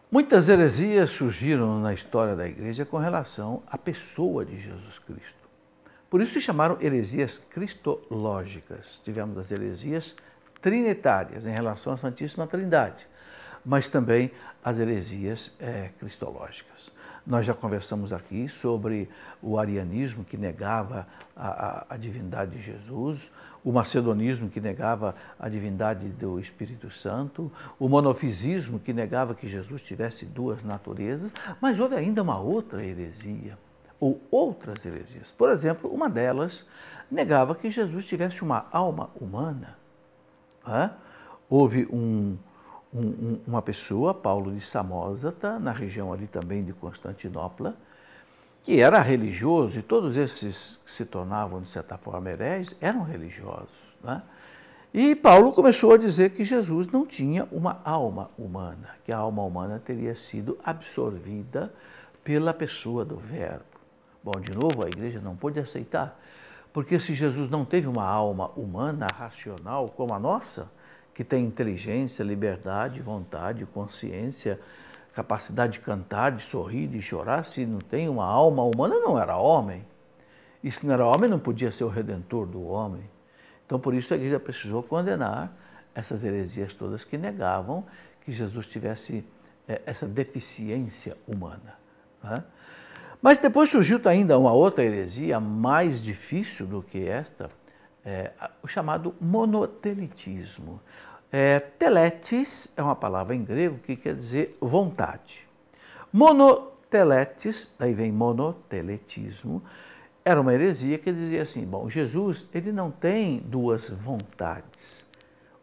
Muitas heresias surgiram na história da igreja com relação à pessoa de Jesus Cristo. Por isso se chamaram heresias cristológicas. Tivemos as heresias trinitárias em relação à Santíssima Trindade, mas também as heresias cristológicas. Nós já conversamos aqui sobre o arianismo, que negava a divindade de Jesus, o macedonismo, que negava a divindade do Espírito Santo, o monofisismo, que negava que Jesus tivesse duas naturezas, mas houve ainda uma outra heresia, ou outras heresias. Por exemplo, uma delas negava que Jesus tivesse uma alma humana. Houve uma pessoa, Paulo de Samósata, na região ali também de Constantinopla, que era religioso, e todos esses que se tornavam, de certa forma, hereges, eram religiosos. E Paulo começou a dizer que Jesus não tinha uma alma humana, que a alma humana teria sido absorvida pela pessoa do Verbo. Bom, de novo, a igreja não pôde aceitar, porque se Jesus não teve uma alma humana, racional, como a nossa, que tem inteligência, liberdade, vontade, consciência, capacidade de cantar, de sorrir, de chorar, se não tem uma alma humana, não era homem. E se não era homem, não podia ser o redentor do homem. Então, por isso, a igreja precisou condenar essas heresias todas que negavam que Jesus tivesse essa deficiência humana. Mas depois surgiu ainda uma outra heresia mais difícil do que esta, o chamado monotelitismo. Teletes é uma palavra em grego que quer dizer vontade. Monoteletes, daí vem monoteletismo, era uma heresia que dizia assim, bom, Jesus ele não tem duas vontades,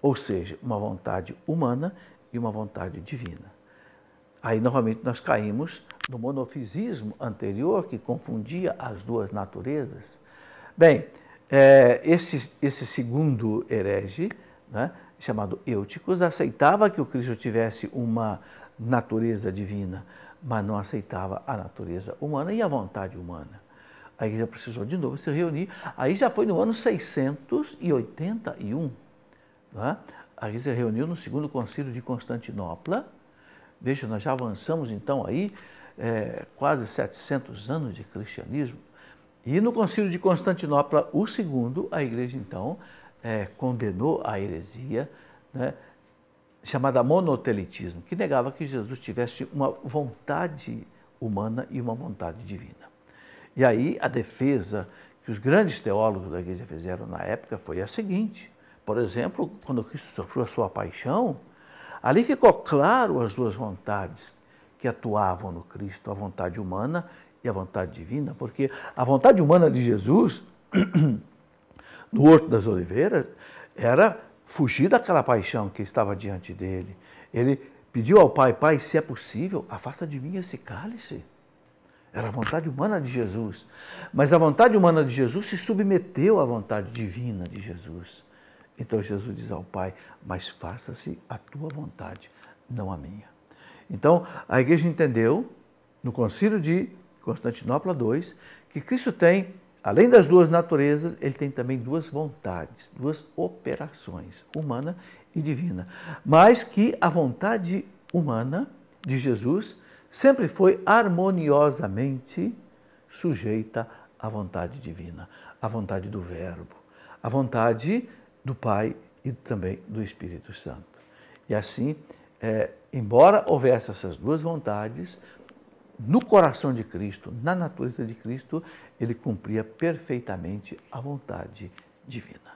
ou seja, uma vontade humana e uma vontade divina. Aí, novamente, nós caímos no monofisismo anterior, que confundia as duas naturezas. Bem, esse segundo herege, chamado Eúticos, aceitava que o Cristo tivesse uma natureza divina, mas não aceitava a natureza humana e a vontade humana. A igreja precisou de novo se reunir, aí já foi no ano 681. A igreja se reuniu no segundo concílio de Constantinopla. Veja, nós já avançamos então aí quase 700 anos de cristianismo. E no concílio de Constantinopla, o segundo, a igreja então condenou a heresia, chamada monotelitismo, que negava que Jesus tivesse uma vontade humana e uma vontade divina. E aí a defesa que os grandes teólogos da igreja fizeram na época foi a seguinte. Por exemplo, quando Cristo sofreu a sua paixão, ali ficou claro as duas vontades que atuavam no Cristo, a vontade humana e a vontade divina, porque a vontade humana de Jesus, no Horto das Oliveiras, era fugir daquela paixão que estava diante dele. Ele pediu ao Pai, Pai, se é possível, afasta de mim esse cálice. Era a vontade humana de Jesus. Mas a vontade humana de Jesus se submeteu à vontade divina de Jesus. Então Jesus diz ao Pai, mas faça-se a tua vontade, não a minha. Então a igreja entendeu, no concílio de Constantinopla II, que Cristo tem, além das duas naturezas, ele tem também duas vontades, duas operações, humana e divina. Mas que a vontade humana de Jesus sempre foi harmoniosamente sujeita à vontade divina, à vontade do Verbo, à vontade do Pai e também do Espírito Santo. E assim, embora houvesse essas duas vontades, no coração de Cristo, na natureza de Cristo, ele cumpria perfeitamente a vontade divina.